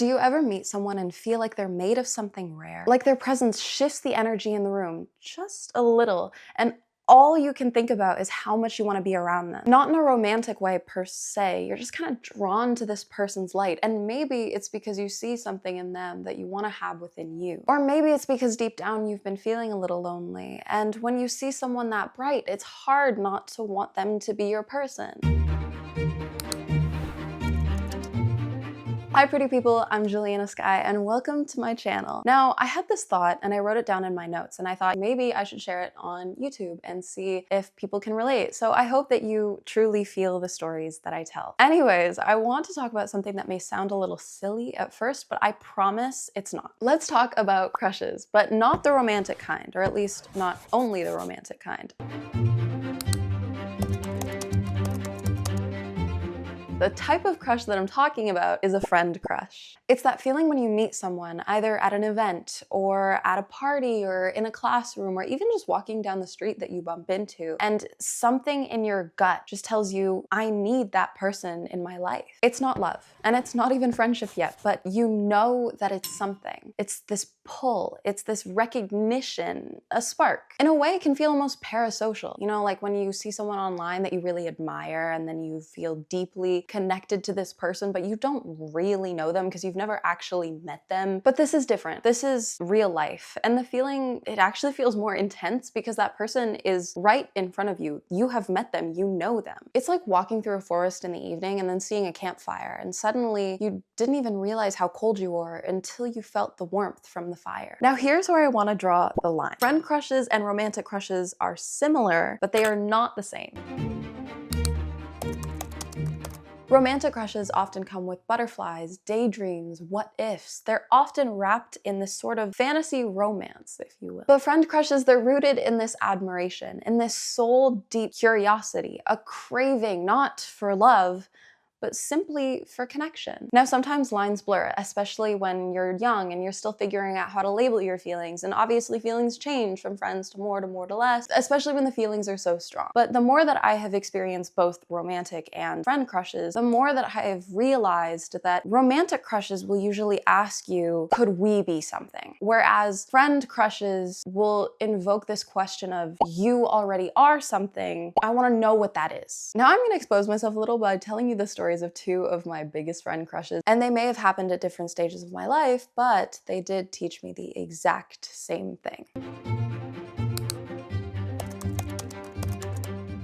Do you ever meet someone and feel like they're made of something rare? Like their presence shifts the energy in the room just a little, and all you can think about is how much you want to be around them. Not in a romantic way per se, you're just kind of drawn to this person's light, and maybe it's because you see something in them that you want to have within you. Or maybe it's because deep down you've been feeling a little lonely, and when you see someone that bright, it's hard not to want them to be your person. Hi pretty people, I'm Julianna Skye and welcome to my channel. Now, I had this thought and I wrote it down in my notes and I thought maybe I should share it on YouTube and see if people can relate. So I hope that you truly feel the stories that I tell. Anyways, I want to talk about something that may sound a little silly at first, but I promise it's not. Let's talk about crushes, but not the romantic kind, or at least not only the romantic kind. The type of crush that I'm talking about is a friend crush. It's that feeling when you meet someone, either at an event or at a party or in a classroom or even just walking down the street that you bump into, and something in your gut just tells you, I need that person in my life. It's not love, and it's not even friendship yet, but you know that it's something. It's this pull, it's this recognition, a spark. In a way, it can feel almost parasocial. You know, like when you see someone online that you really admire and then you feel deeply connected to this person, but you don't really know them because you've never actually met them. But this is different. This is real life. And the feeling, it actually feels more intense because that person is right in front of you. You have met them, you know them. It's like walking through a forest in the evening and then seeing a campfire, and suddenly you didn't even realize how cold you were until you felt the warmth from the fire. Now here's where I want to draw the line. Friend crushes and romantic crushes are similar, but they are not the same. Romantic crushes often come with butterflies, daydreams, what ifs. They're often wrapped in this sort of fantasy romance, if you will. But friend crushes, they're rooted in this admiration, in this soul-deep curiosity, a craving not for love, but simply for connection. Now, sometimes lines blur, especially when you're young and you're still figuring out how to label your feelings, and obviously feelings change from friends to more to less, especially when the feelings are so strong. But the more that I have experienced both romantic and friend crushes, the more that I have realized that romantic crushes will usually ask you, could we be something? Whereas friend crushes will invoke this question of, you already are something, I wanna know what that is. Now I'm gonna expose myself a little by telling you the story of two of my biggest friend crushes, and they may have happened at different stages of my life, but they did teach me the exact same thing.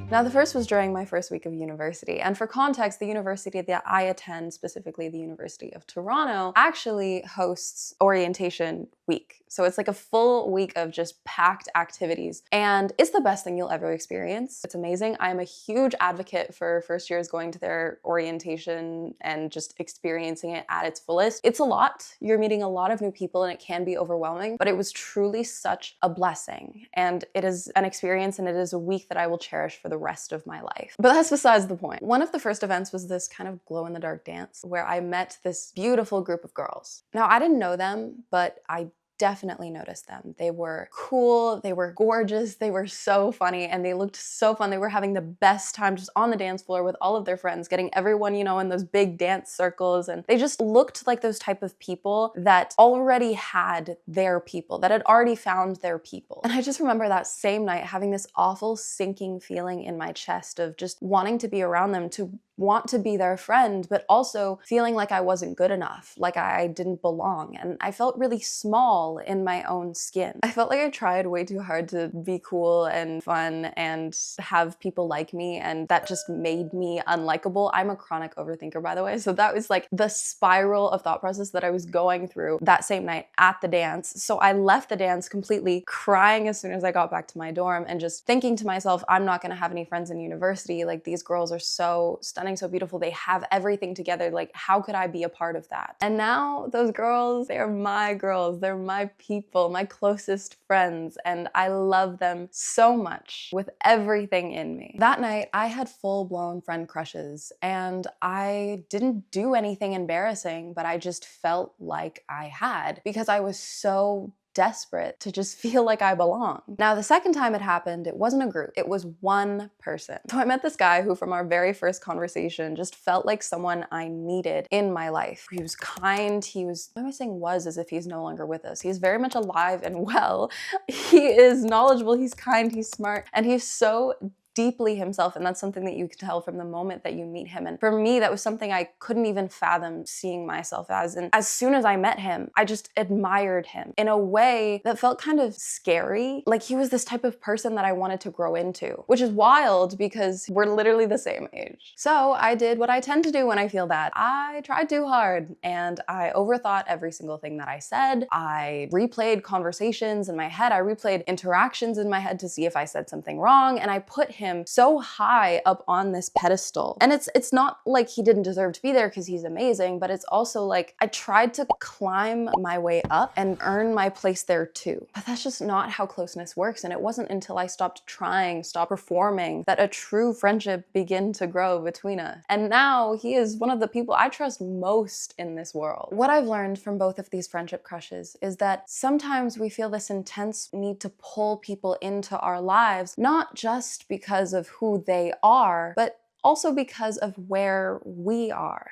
Now, the first was during my first week of university, and for context, the university that I attend, specifically the University of Toronto, actually hosts orientation week. So it's like a full week of just packed activities, and it's the best thing you'll ever experience. It's amazing. I am a huge advocate for first years going to their orientation and just experiencing it at its fullest. It's a lot. You're meeting a lot of new people and it can be overwhelming, but it was truly such a blessing, and it is an experience and it is a week that I will cherish for the rest of my life. But that's besides the point. One of the first events was this kind of glow-in-the-dark dance where I met this beautiful group of girls. Now, I didn't know them, but I definitely noticed them. They were cool, they were gorgeous, they were so funny, and they looked so fun. They were having the best time just on the dance floor with all of their friends, getting everyone, you know, in those big dance circles, and they just looked like those type of people that already had their people, that had already found their people. And I just remember that same night having this awful sinking feeling in my chest of just wanting to be around them, to want to be their friend, but also feeling like I wasn't good enough, like I didn't belong. And I felt really small in my own skin. I felt like I tried way too hard to be cool and fun and have people like me, and that just made me unlikable. I'm a chronic overthinker, by the way, so that was like the spiral of thought process that I was going through that same night at the dance. So I left the dance completely crying as soon as I got back to my dorm and just thinking to myself, I'm not gonna have any friends in university. Like, these girls are so stunning, so beautiful, they have everything together, like how could I be a part of that? And now those girls, they're my girls, they're my people, my closest friends, and I love them so much with everything in me. That night, I had full-blown friend crushes, and I didn't do anything embarrassing, but I just felt like I had, because I was so desperate to just feel like I belong. Now, the second time it happened, it wasn't a group, it was one person. So I met this guy who from our very first conversation just felt like someone I needed in my life. He was kind, why am I saying was as if he's no longer with us? He's very much alive and well. He is knowledgeable, he's kind, he's smart, and he's so deeply himself, and that's something that you can tell from the moment that you meet him. And for me, that was something I couldn't even fathom seeing myself as. And as soon as I met him, I just admired him in a way that felt kind of scary. Like he was this type of person that I wanted to grow into, which is wild because we're literally the same age. So I did what I tend to do when I feel that. I tried too hard and I overthought every single thing that I said. I replayed conversations in my head. I replayed interactions in my head to see if I said something wrong, and I put him so high up on this pedestal. And it's not like he didn't deserve to be there because he's amazing, but it's also like I tried to climb my way up and earn my place there too. But that's just not how closeness works. And it wasn't until I stopped trying, stopped performing, that a true friendship began to grow between us. And now he is one of the people I trust most in this world. What I've learned from both of these friendship crushes is that sometimes we feel this intense need to pull people into our lives, not just because of who they are, but also because of where we are.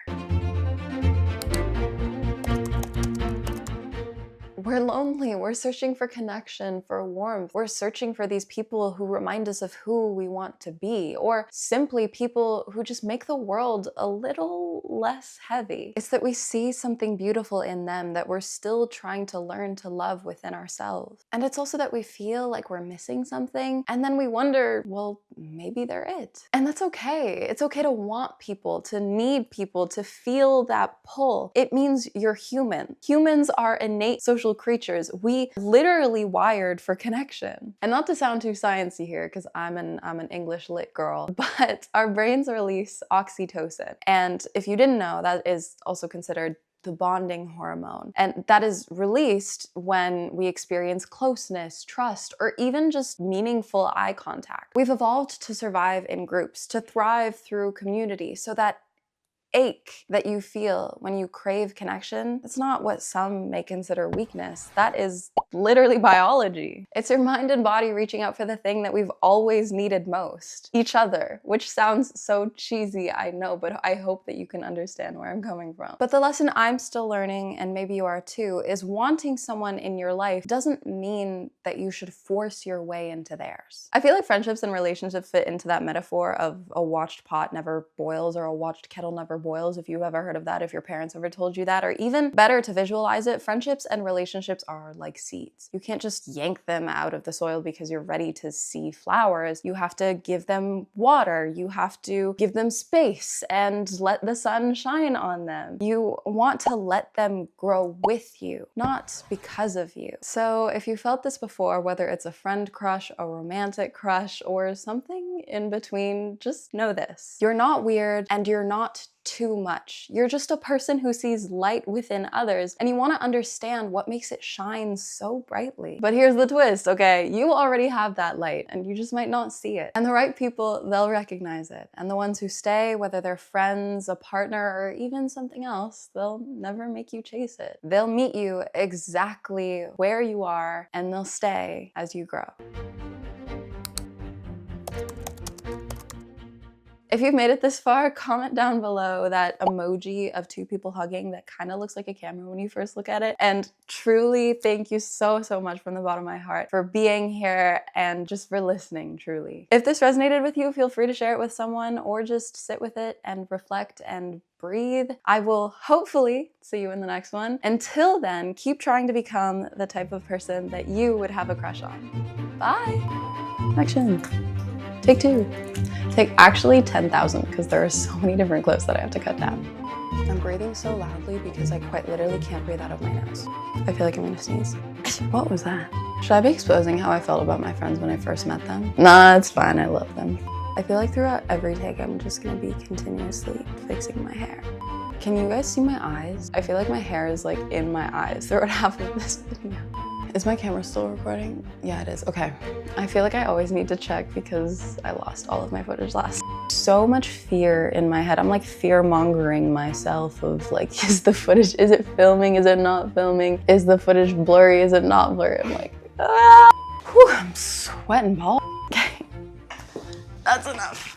We're lonely, we're searching for connection, for warmth. We're searching for these people who remind us of who we want to be, or simply people who just make the world a little less heavy. It's that we see something beautiful in them that we're still trying to learn to love within ourselves. And it's also that we feel like we're missing something, and then we wonder, well, maybe they're it. And that's okay. It's okay to want people, to need people, to feel that pull. It means you're human. Humans are innate social creatures. We literally wired for connection. And not to sound too sciencey here, because I'm an English lit girl, but our brains release oxytocin. And if you didn't know, that is also considered the bonding hormone. And that is released when we experience closeness, trust, or even just meaningful eye contact. We've evolved to survive in groups, to thrive through community, so that ache that you feel when you crave connection, it's not what some may consider weakness. That is literally biology. It's your mind and body reaching out for the thing that we've always needed most, each other, which sounds so cheesy, I know, but I hope that you can understand where I'm coming from. But the lesson I'm still learning, and maybe you are too, is wanting someone in your life doesn't mean that you should force your way into theirs. I feel like friendships and relationships fit into that metaphor of a watched pot never boils or a watched kettle never boils, if you've ever heard of that, if your parents ever told you that, or even better to visualize it, friendships and relationships are like seeds. You can't just yank them out of the soil because you're ready to see flowers. You have to give them water, you have to give them space and let the sun shine on them. You want to let them grow with you, not because of you. So if you felt this before, whether it's a friend crush, a romantic crush, or something in between, just know this. You're not weird and you're not too much. You're just a person who sees light within others, and you want to understand what makes it shine so brightly. But here's the twist, okay? You already have that light, and you just might not see it. And the right people, they'll recognize it. And the ones who stay, whether they're friends, a partner, or even something else, they'll never make you chase it. They'll meet you exactly where you are, and they'll stay as you grow. If you've made it this far, comment down below that emoji of two people hugging that kind of looks like a camera when you first look at it. And truly, thank you so much from the bottom of my heart for being here and just for listening, truly. If this resonated with you, feel free to share it with someone or just sit with it and reflect and breathe. I will hopefully see you in the next one. Until then, keep trying to become the type of person that you would have a crush on. Bye. Action. Take two. Take actually 10,000 because there are so many different clips that I have to cut down. I'm breathing so loudly because I quite literally can't breathe out of my nose. I feel like I'm gonna sneeze. What was that? Should I be exposing how I felt about my friends when I first met them? Nah, it's fine, I love them. I feel like throughout every take, I'm just gonna be continuously fixing my hair. Can you guys see my eyes? I feel like my hair is like in my eyes throughout half of this video. Is my camera still recording? Yeah, it is. Okay. I feel like I always need to check because I lost all of my footage last. So much fear in my head. I'm like fear-mongering myself of like, is the footage, is it filming? Is it not filming? Is the footage blurry? Is it not blurry? I'm like, ah! Whew, I'm sweating balls. Okay, that's enough.